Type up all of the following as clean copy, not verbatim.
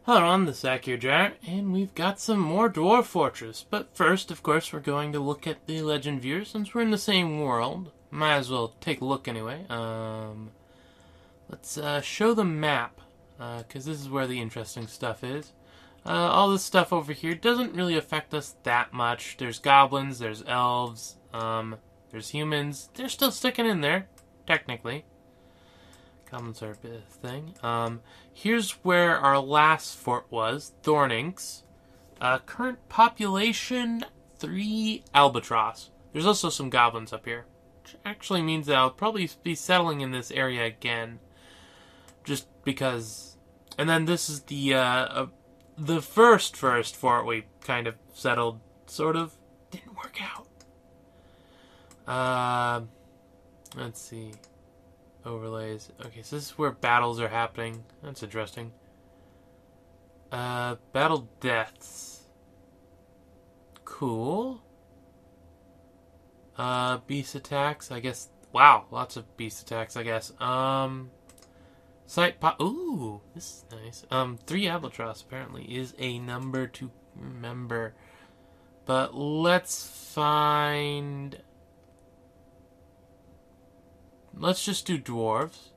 Hello, I'm the Akhier, and we've got some more Dwarf Fortress. But first, of course, we're going to look at the Legend Viewer since we're in the same world. Might as well take a look anyway. Let's show the map, because this is where the interesting stuff is. All this stuff over here doesn't really affect us that much. There's goblins, there's elves, there's humans. They're still sticking in there, technically. Goblins are a bit of a thing. Here's where our last fort was, Thorninks. Current population, 3 albatross. There's also some goblins up here, which actually means that I'll probably be settling in this area again. Just because... And then this is the first fort we kind of settled, sort of. Didn't work out. Let's see. Overlays. Okay, so this is where battles are happening. That's interesting. Battle deaths. Cool. Beast attacks, I guess. Wow, lots of beast attacks, I guess. Site pop. Ooh, this is nice. 3 albatross apparently is a number to remember. But let's find... Let's just do dwarves.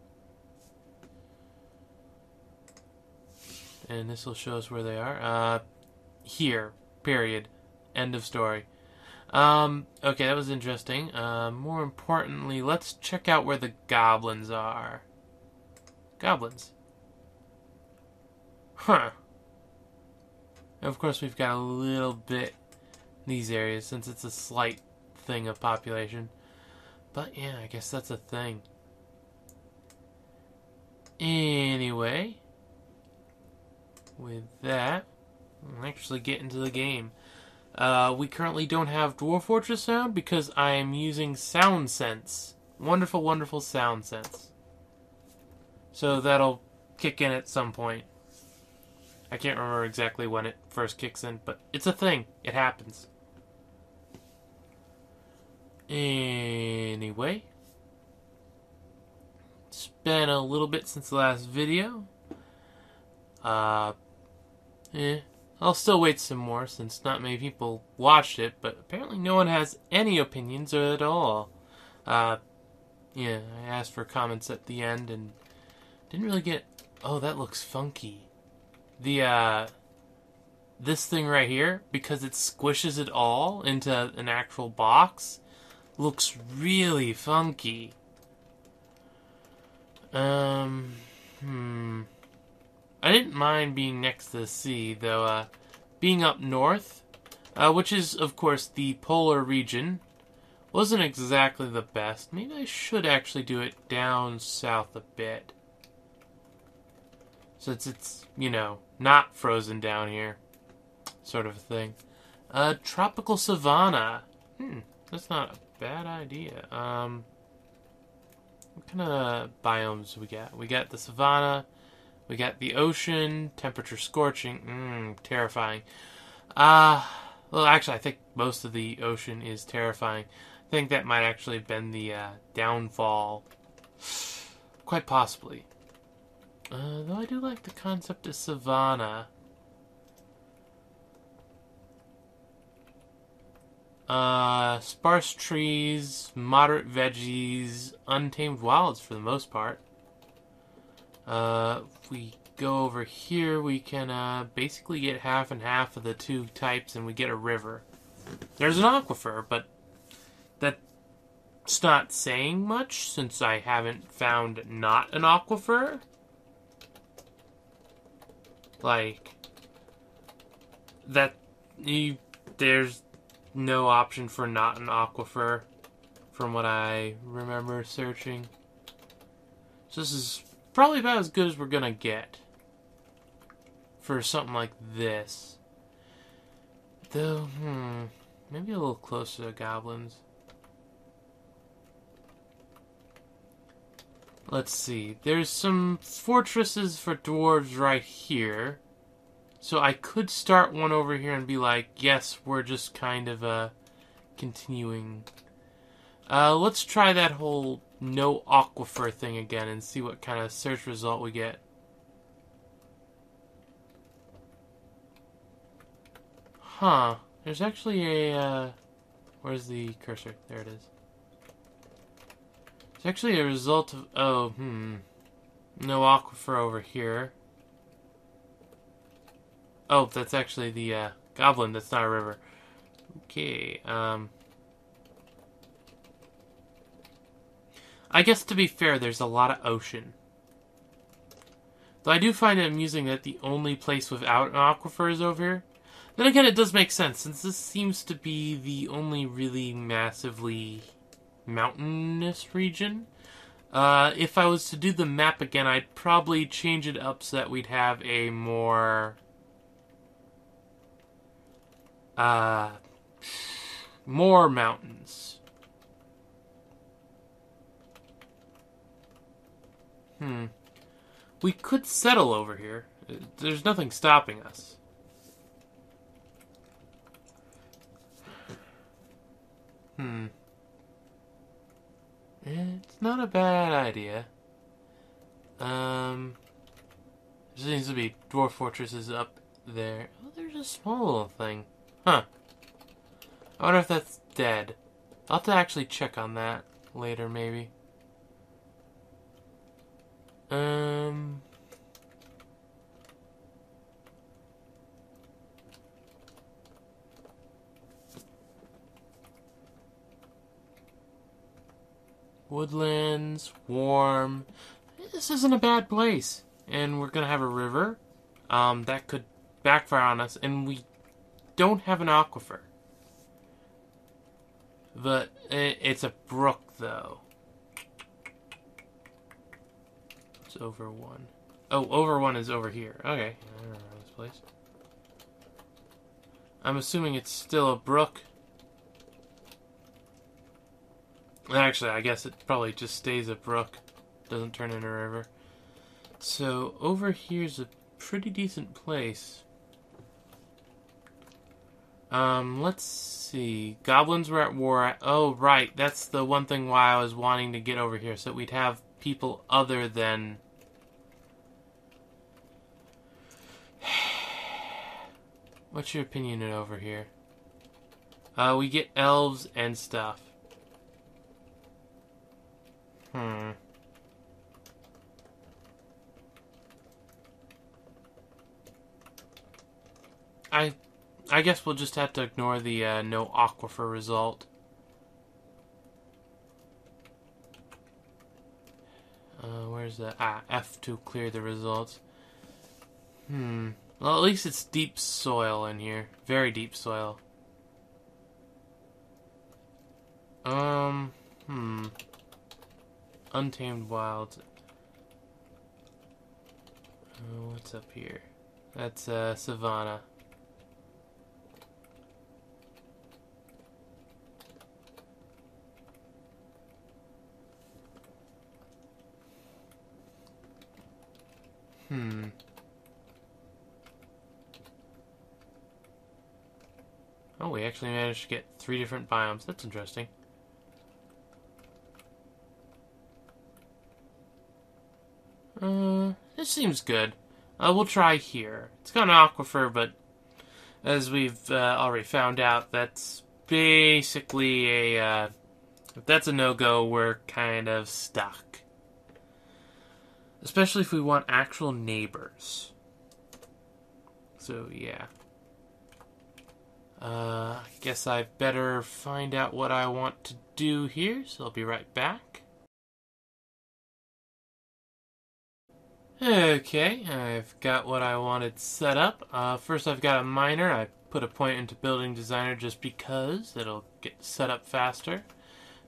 And this will show us where they are. Here. Period. End of story. Okay, that was interesting. More importantly, let's check out where the goblins are. Goblins. Huh. And of course, we've got a little bit in these areas since it's a slight thing of population. But yeah, I guess that's a thing. Anyway, with that, we'll actually get into the game. We currently don't have Dwarf Fortress sound because I am using Soundsense. Wonderful, wonderful Soundsense. So that'll kick in at some point. I can't remember exactly when it first kicks in, but it's a thing. It happens. Anyway, it's been a little bit since the last video. I'll still wait some more since not many people watched it, but apparently no one has any opinions at all. Yeah, I asked for comments at the end and didn't really get... Oh, that looks funky. This thing right here, because it squishes it all into an actual box, looks really funky. I didn't mind being next to the sea, though, being up north, which is, of course, the polar region, wasn't exactly the best. Maybe I should actually do it down south a bit. Since it's, you know, not frozen down here. Sort of a thing. Tropical savanna. That's not a bad idea. What kind of biomes we got? We got the savanna. We got the ocean. Temperature scorching. Terrifying. Well, actually, I think most of the ocean is terrifying. I think that might actually have been the downfall. Quite possibly. Though I do like the concept of savanna. Sparse trees, moderate veggies, untamed wilds for the most part. If we go over here, we can basically get half and half of the 2 types, and we get a river. There's an aquifer, but that's not saying much since I haven't found not an aquifer. Like, there's no option for not an aquifer from what I remember searching. So this is probably about as good as we're gonna get for something like this. Though, maybe a little closer to goblins. Let's see. There's some fortresses for dwarves right here. So I could start one over here and be like, yes, we're just kind of continuing. Let's try that whole no aquifer thing again and see what kind of search result we get. Huh. There's actually a, where's the cursor? There it is. It's actually a result of, no aquifer over here. Oh, that's actually the, goblin, that's not a river. Okay, I guess to be fair, there's a lot of ocean. Though I do find it amusing that the only place without an aquifer is over here. Then again, it does make sense, since this seems to be the only really massively mountainous region. If I was to do the map again, I'd probably change it up so that we'd have a more... more mountains. We could settle over here. There's nothing stopping us. It's not a bad idea. There seems to be Dwarf Fortresses up there. Oh, there's a small little thing. Huh. I wonder if that's dead. I'll have to actually check on that later, maybe. Woodlands, warm. This isn't a bad place. And we're gonna have a river. That could backfire on us. And we don't have an aquifer. But it's a brook, though. It's over one. Oh, over one is over here. Okay. I don't know this place. I'm assuming it's still a brook. Actually, I guess it probably just stays a brook. Doesn't turn into a river. So, over here's a pretty decent place. Let's see. Goblins were at war. Oh, right. That's the one thing why I was wanting to get over here. So we'd have people other than... What's your opinion over here? We get elves and stuff. I guess we'll just have to ignore the no aquifer result. Where's the... F to clear the results. Well, at least it's deep soil in here. Very deep soil. Untamed wilds. What's up here? That's, savanna. Oh, we actually managed to get 3 different biomes. That's interesting. This seems good. We'll try here. It's got an aquifer, but as we've already found out, that's basically a... if that's a no-go, we're kind of stuck. Especially if we want actual neighbors. So, yeah. I guess I better find out what I want to do here, so I'll be right back. Okay, I've got what I wanted set up. First I've got a miner. I put a point into building designer just because it'll get set up faster.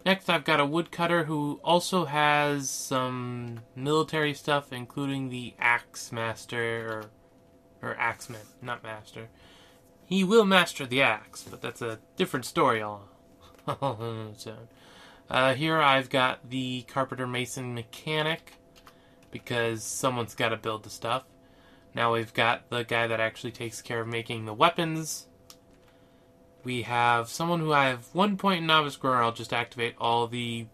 Next I've got a woodcutter who also has some military stuff, including the axe master, or axeman, not master. He will master the axe, but that's a different story all on its own. Here I've got the carpenter mason mechanic, because someone's got to build the stuff. Now we've got the guy that actually takes care of making the weapons. We have someone who I have 1 point in novice grower. I'll just activate all the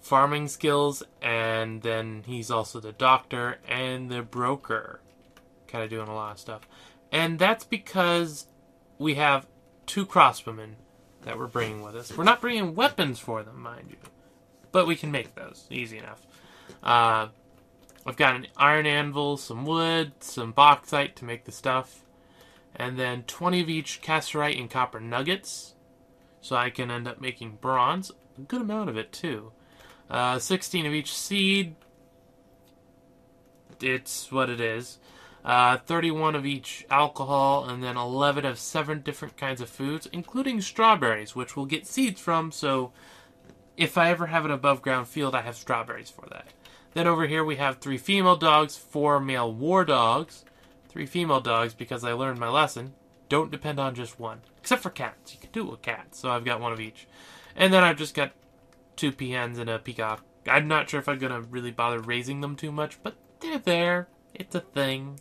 farming skills, and then he's also the doctor and the broker. Kind of doing a lot of stuff. And that's because we have 2 crossbowmen that we're bringing with us. We're not bringing weapons for them, mind you, but we can make those easy enough. I've got an iron anvil, some wood, some bauxite to make the stuff, and then 20 of each cassiterite and copper nuggets, so I can end up making bronze. A good amount of it, too. 16 of each seed. It's what it is. 31 of each alcohol, and then 11 of 7 different kinds of foods, including strawberries, which we'll get seeds from, so if I ever have an above ground field, I have strawberries for that. Then over here we have 3 female dogs, 4 male war dogs, 3 female dogs, because I learned my lesson. Don't depend on just one. Except for cats. You can do it with cats, so I've got 1 of each. And then I've just got 2 peahens and a peacock. I'm not sure if I'm going to really bother raising them too much, but they're there. It's a thing.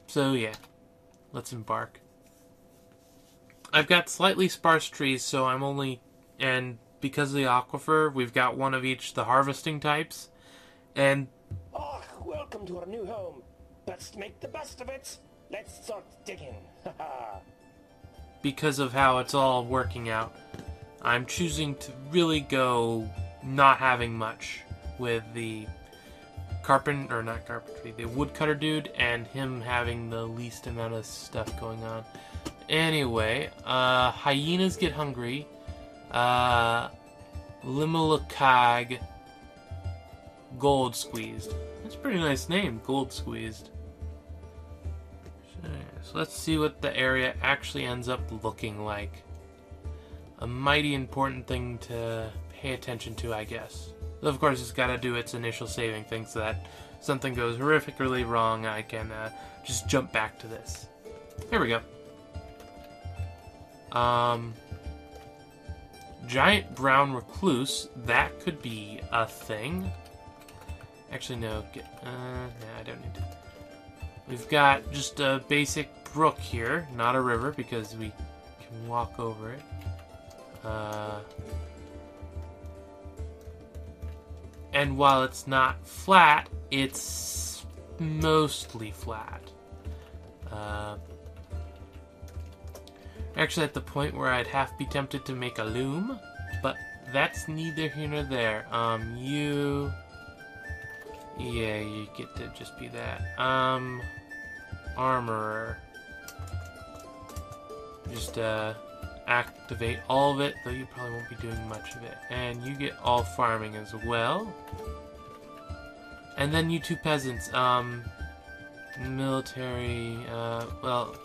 So yeah, let's embark. I've got slightly sparse trees, so I'm only... And because of the aquifer, we've got 1 of each the harvesting types. And... Oh, welcome to our new home. Let's make the best of it. Let's start digging. because of how it's all working out, I'm choosing to really go not having much with the the woodcutter dude, and him having the least amount of stuff going on. Anyway, hyenas get hungry. Limulikthag Gold Squeezed. That's a pretty nice name, Gold Squeezed. So let's see what the area actually ends up looking like. A mighty important thing to pay attention to, I guess. Of course, it's got to do its initial saving thing so that if something goes horrifically wrong, I can just jump back to this. Here we go. Giant brown recluse. That could be a thing. Actually, no. Nah, I don't need to. We've got just a basic brook here, not a river, because we can walk over it. And while it's not flat, it's mostly flat. Actually, at the point where I'd half be tempted to make a loom, but that's neither here nor there. Yeah, you get to just be that. Armorer. Just, activate all of it, though you probably won't be doing much of it. And you get all farming as well. And then you two peasants, military, well,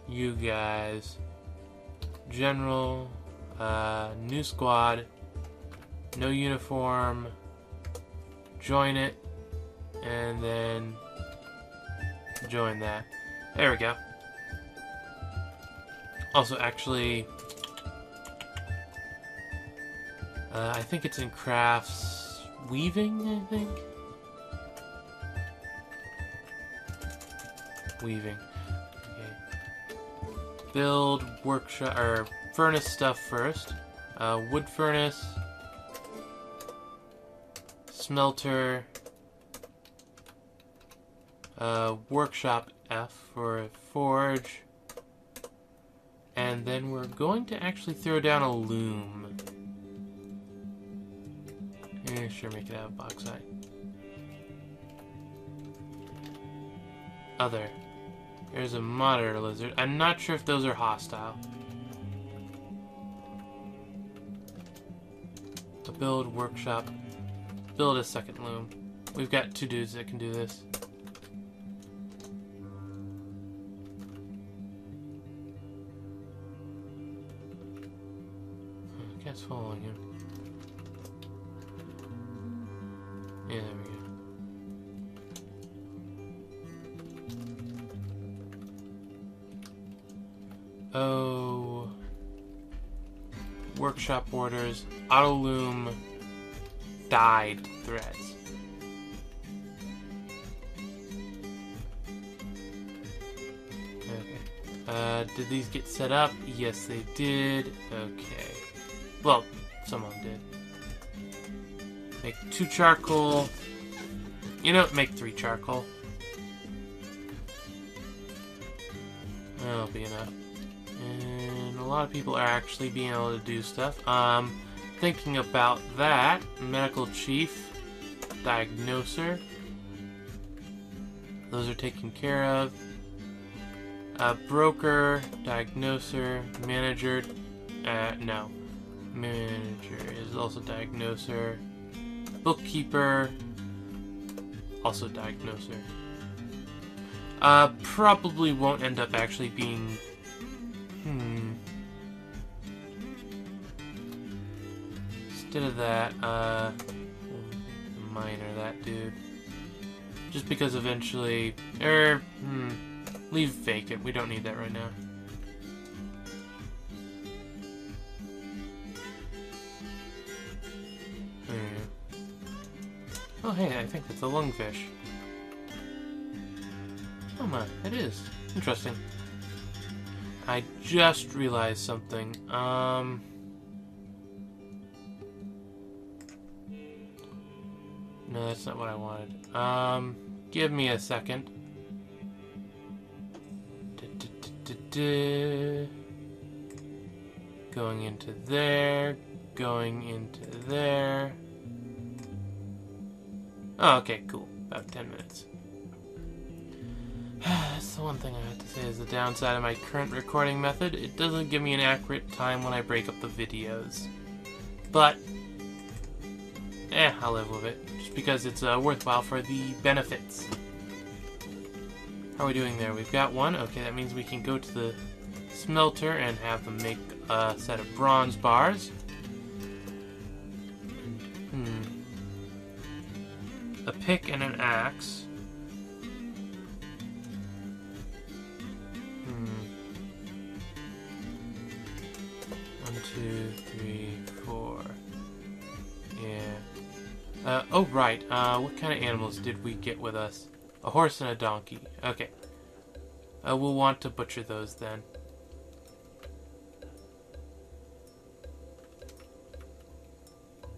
you guys, general, new squad, no uniform, join it, and then join that. There we go. Also, actually, I think it's in crafts weaving, I think? Weaving. Okay. Build workshop, or furnace stuff first. Wood furnace. Smelter. Workshop F for forge. And then we're going to actually throw down a loom. Yeah, sure, make it out of bauxite. Other. There's a monitor lizard. I'm not sure if those are hostile. A build workshop. Build a second loom. We've got 2 dudes that can do this. Cat's following him. Yeah, there we go. Oh. Workshop orders. Auto loom. Dyed threads. Okay. Did these get set up? Yes, they did. Okay. Well, some of them did. Make 2 charcoal. You know, make 3 charcoal. That'll be enough. And a lot of people are actually being able to do stuff. Thinking about that, medical chief, diagnoser. Those are taken care of. Broker, diagnoser, manager. No. Manager is also diagnoser. Bookkeeper, also diagnoser. Probably won't end up actually being... Instead of that, miner, that dude. Just because eventually... leave vacant. We don't need that right now. Oh, hey, I think that's a lungfish. Oh my, it is. Interesting. I just realized something. No, that's not what I wanted. Give me a second. Going into there. Going into there. Oh, okay, cool. About 10 minutes. That's the one thing I have to say is the downside of my current recording method. It doesn't give me an accurate time when I break up the videos. But, I'll live with it. Just because it's worthwhile for the benefits. How are we doing there? We've got one. Okay, that means we can go to the smelter and have them make a set of bronze bars. A pick and an axe. 1, 2, 3, 4. Yeah. Oh, right. What kind of animals did we get with us? A horse and a donkey. Okay. We'll want to butcher those then.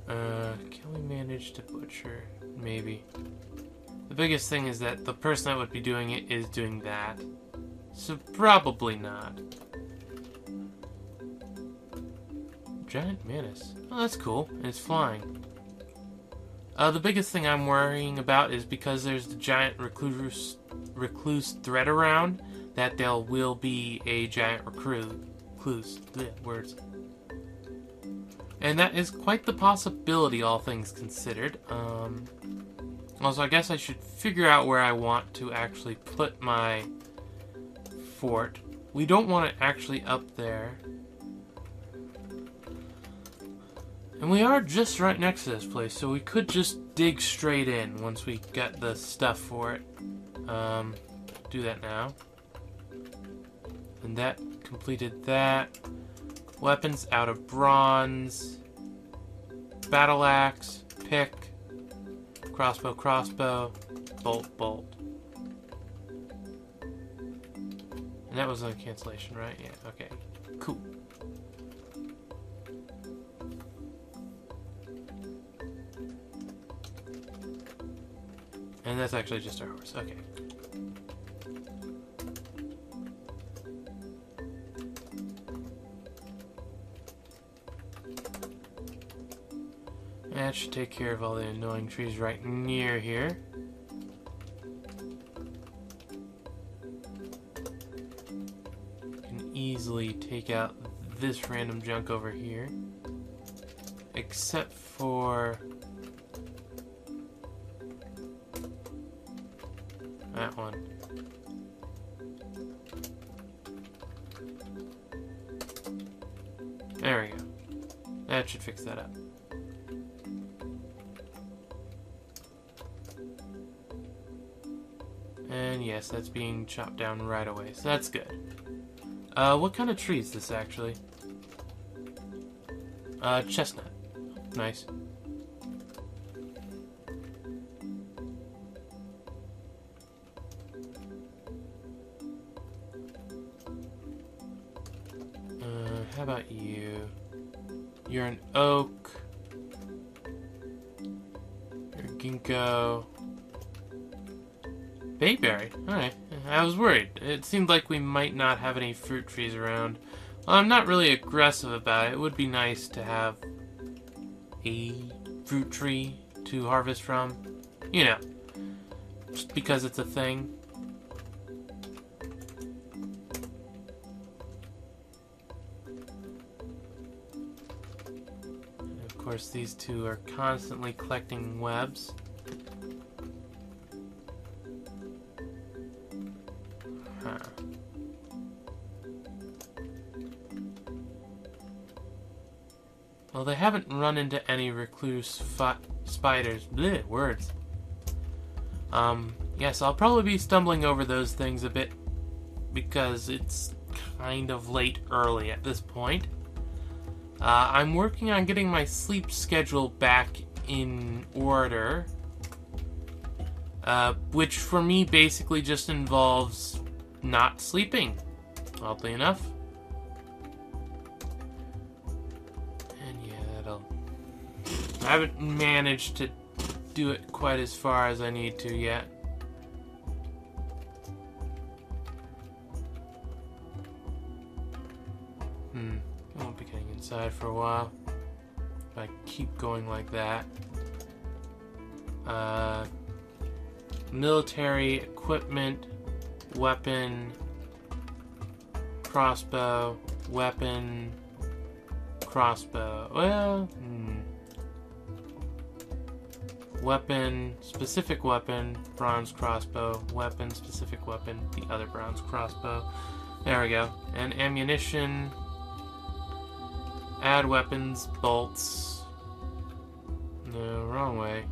Can we manage to butcher? Maybe. The biggest thing is that the person that would be doing it is doing that. So probably not. Giant mantis. Oh, that's cool. And it's flying. The biggest thing I'm worrying about is because there's the giant recluse threat around, that there will be a giant recluse. Words. And that is quite the possibility, all things considered. Also, I guess I should figure out where I want to actually put my fort. We don't want it actually up there. And we are just right next to this place, so we could just dig straight in once we get the stuff for it. Do that now. And that completed that. Weapons out of bronze. Battle axe. Pick. Crossbow. Bolt. And that was a cancellation, right? Yeah, okay. Cool. And that's actually just our horse. Okay. That should take care of all the annoying trees right near here. Can easily take out this random junk over here. Except for that one. There we go. That should fix that up. And yes, that's being chopped down right away, so that's good. What kind of tree is this actually? Chestnut. Nice. How about you? You're an oak. You're a ginkgo. Bayberry. Alright. Yeah. I was worried. It seemed like we might not have any fruit trees around. Well, I'm not really aggressive about it. It would be nice to have a fruit tree to harvest from. You know, just because it's a thing. And of course, these two are constantly collecting webs. Huh. Well, they haven't run into any recluse spiders. Blech, words. Yes, I'll probably be stumbling over those things a bit because it's kind of late early at this point. I'm working on getting my sleep schedule back in order, which for me basically just involves not sleeping, oddly enough. And yeah, I haven't managed to do it quite as far as I need to yet. I won't be getting inside for a while if I keep going like that. Military equipment, weapon, crossbow, weapon, crossbow. Well, weapon, specific weapon, bronze crossbow, weapon, specific weapon, the other bronze crossbow. There we go. And ammunition, add weapons, bolts. No, wrong way.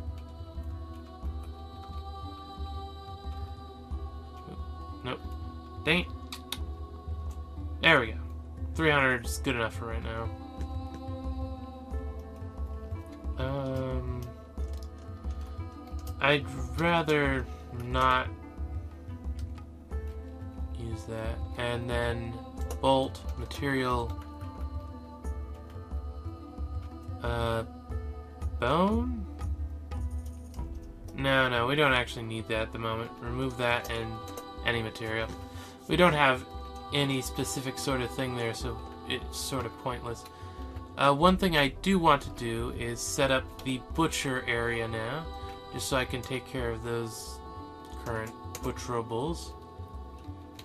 Nope. Dang it. There we go. 300 is good enough for right now. I'd rather not use that. And then bolt, material, bone? No, we don't actually need that at the moment. Remove that and any material. We don't have any specific sort of thing there, so it's sort of pointless. One thing I do want to do is set up the butcher area now, just so I can take care of those current butcherables.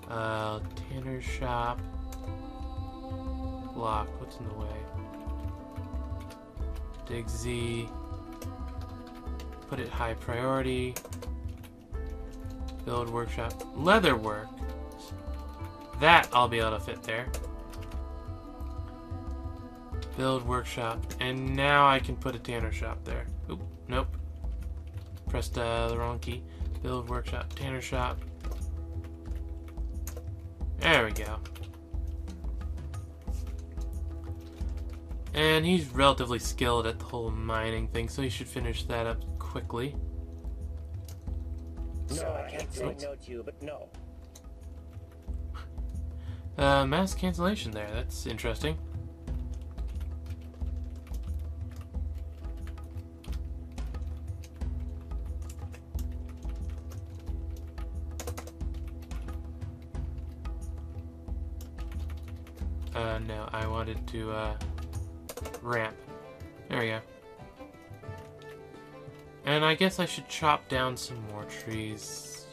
Tanner's shop. Block, what's in the way? Dig Z. Put it high priority. Build workshop. Leather work. That I'll be able to fit there. Build workshop. And now I can put a tanner shop there. Oop, nope. Pressed the wrong key. Build workshop. Tanner shop. There we go. And he's relatively skilled at the whole mining thing, so he should finish that up quickly. No, I can't say no to you, but no. Mass cancellation there. That's interesting. No, I wanted to, ramp. There we go. And I guess I should chop down some more trees.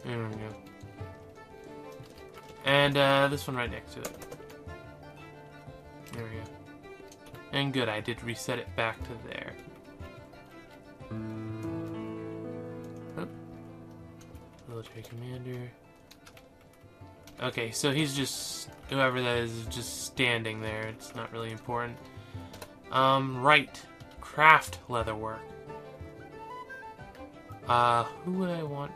There we go. And, this one right next to it. There we go. And good, I did reset it back to there. Oh. Military commander. Okay, so he's just, whoever that is just standing there. It's not really important. Right. Craft leatherwork. Who would I want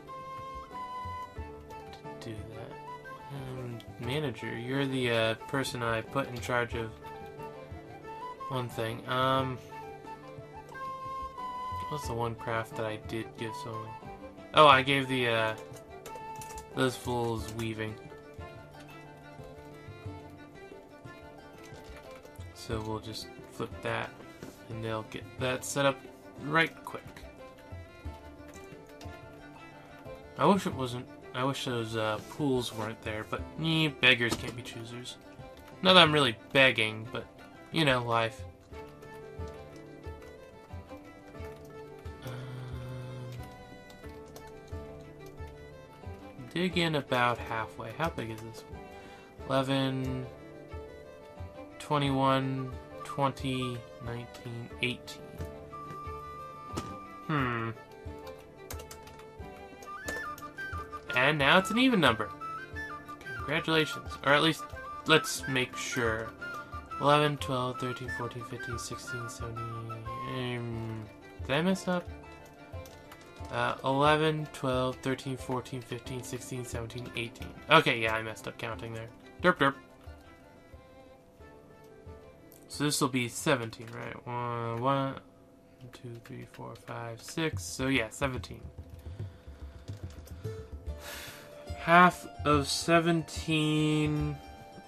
to do that? Manager, you're the, person I put in charge of one thing. What's the one craft that I did give someone? Oh, I gave the, those fools weaving. So we'll just flip that, and they'll get that set up right quick. I wish it wasn't. I wish those pools weren't there, but beggars can't be choosers. Not that I'm really begging, but you know, life. Dig in about halfway. How big is this one? 11, 21, 20, 19, 18. And now it's an even number. Congratulations. Or at least, let's make sure. 11, 12, 13, 14, 15, 16, 17... did I mess up? 11, 12, 13, 14, 15, 16, 17, 18. Okay, yeah, I messed up counting there. Derp derp. So this will be 17, right? 1, 2, 3, 4, 5, 6. So yeah, 17. Half of 17,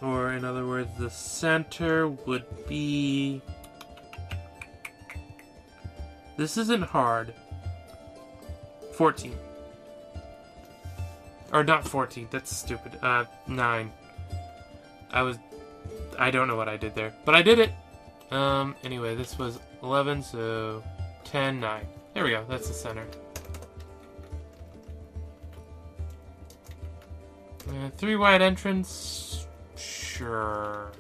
or in other words, the center would be... This isn't hard. 14. Or not 14, that's stupid. 9. I don't know what I did there, but I did it! Anyway, this was 11, so 10, 9. There we go, that's the center. 3 wide entrance? Sure.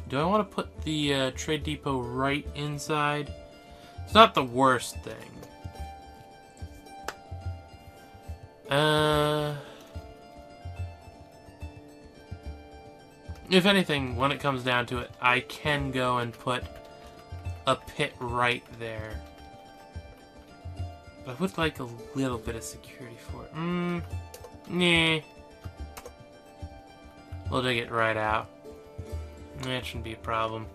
Do I want to put the trade depot right inside? It's not the worst thing. If anything, when it comes down to it, I can go and put a pit right there. But I would like a little bit of security for it. Nah. We'll dig it right out. That shouldn't be a problem.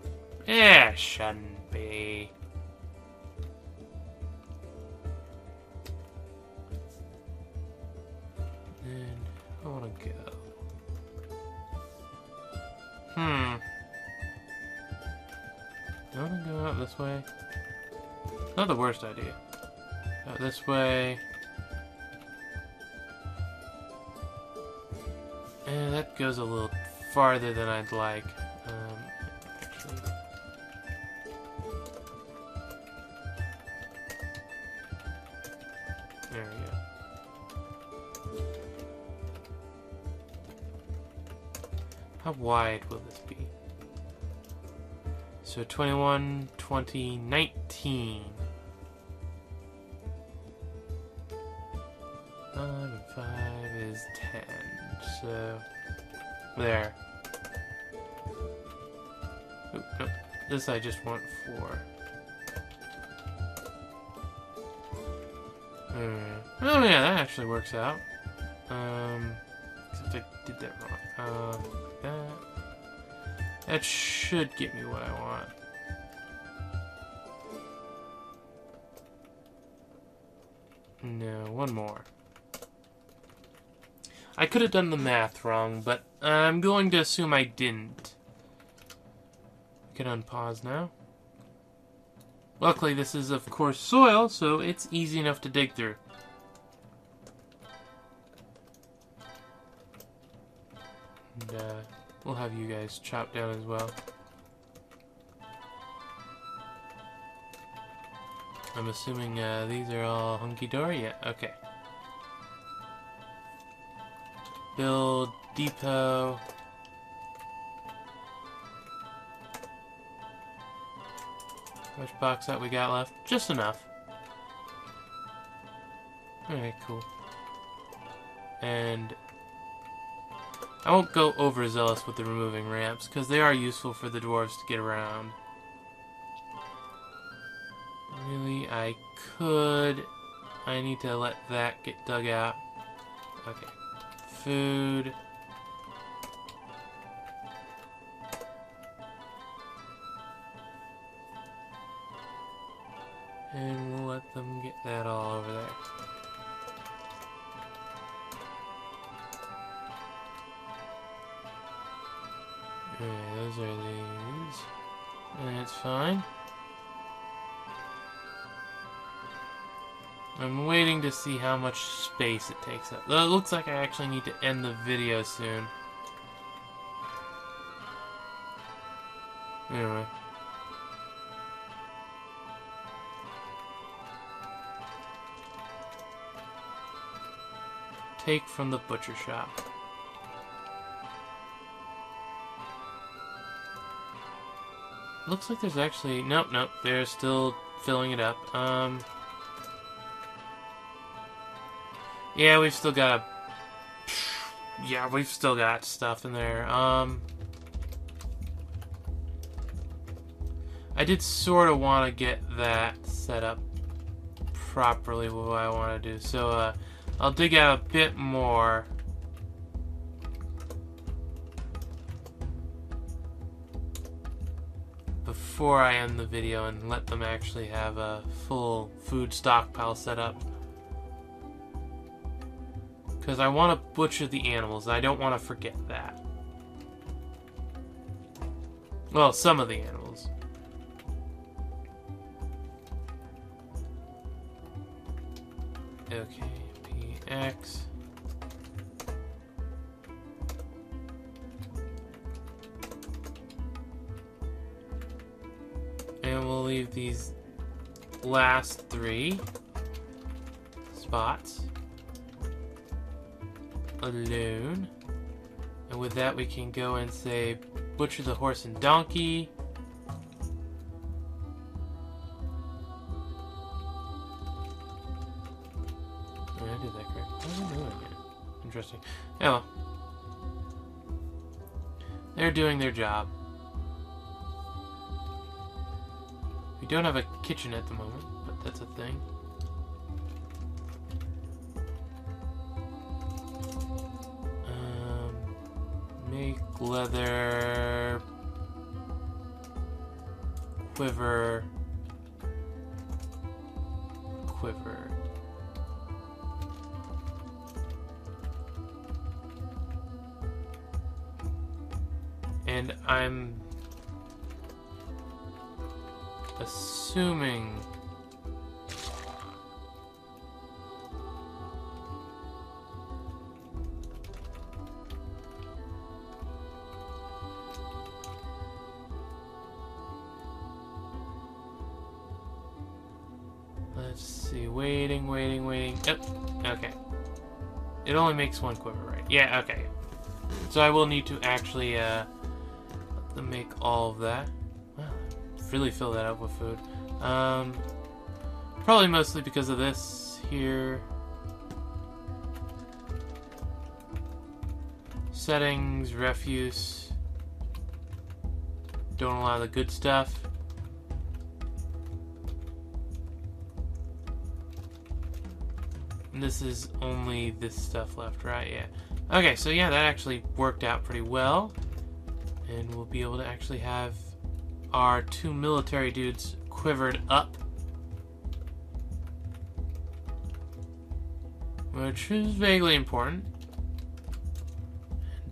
Yeah, shouldn't be. And I want to go. Do I want to go out this way? Not the worst idea. Out this way. And that goes a little farther than I'd like. Actually. There we go. How wide will this be? So 21, 20, 19. 5 and 5 is 10. So, there. Oop, nope. This I just want 4. Oh yeah, that actually works out. Except I did that wrong. That should get me what I want. No, one more. I could have done the math wrong, but I'm going to assume I didn't. We can unpause now. Luckily, this is, of course, soil, so it's easy enough to dig through. And, we'll have you guys chop down as well. I'm assuming these are all hunky-dory? Yeah, okay. Build depot. How much box out we got left? Just enough. Alright, cool. And I won't go overzealous with the removing ramps, because they are useful for the dwarves to get around. Really, I could. I need to let that get dug out. Okay. Food. And we'll let them get that all over there. Okay, those are these. And it's fine. I'm waiting to see how much space it takes up. Though it looks like I actually need to end the video soon. Anyway. Take from the butcher shop. Looks like there's actually... Nope, they're still filling it up. Yeah, we've still got stuff in there. I did sort of want to get that set up properly what I want to do. So, I'll dig out a bit more. Before I end the video and let them actually have a full food stockpile set up. Because I want to butcher the animals. I don't want to forget that. Well, some of the animals. Okay, PX. And we'll leave these last 3 spots alone. And with that we can go and say butcher the horse and donkey. Oh, I did that correct. What am I doing here? Interesting. Oh well. They're doing their job. We don't have a kitchen at the moment, but that's a thing. Make leather quiver. And I'm assuming let's see, waiting. Yep, okay. It only makes 1 quiver, right? Yeah, okay. So I will need to actually let them make all of that. Well, really fill that up with food. Probably mostly because of this here. Settings, refuse. Don't allow the good stuff. And this is only this stuff left, right? Yeah. Okay, so yeah, that actually worked out pretty well. And we'll be able to actually have our 2 military dudes quivered up. Which is vaguely important.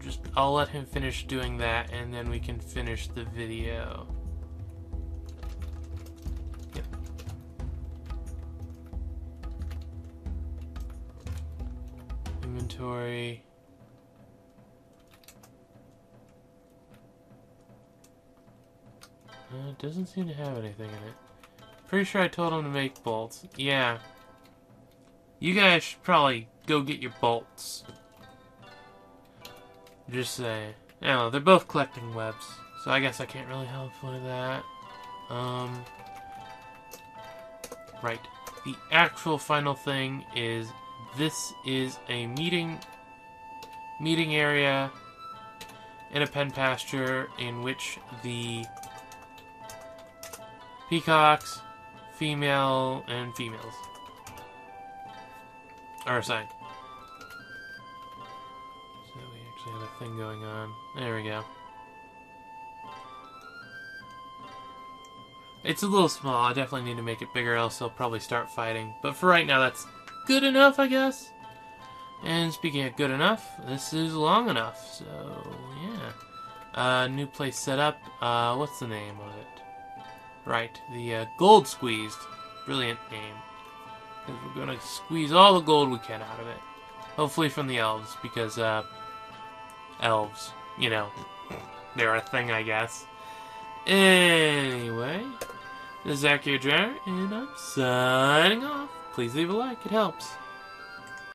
Just, I'll let him finish doing that, and then we can finish the video. Yep. Inventory. It doesn't seem to have anything in it. Pretty sure I told him to make bolts. Yeah. You guys should probably go get your bolts. Just saying. Yeah, they're both collecting webs, so I guess I can't really help with that. Right. The actual final thing is this is a meeting area in a pen pasture in which the peacocks, female and females, are assigned. So we actually have a thing going on. There we go. It's a little small. I definitely need to make it bigger, else they'll probably start fighting. But for right now, that's good enough, I guess. And speaking of good enough, this is long enough. So, yeah. New place set up. What's the name of it? Right, the gold squeezed. Brilliant name. Because we're gonna squeeze all the gold we can out of it. Hopefully from the elves, because elves, you know, they're a thing, I guess. Anyway, this is Akhier, and I'm signing off. Please leave a like, it helps.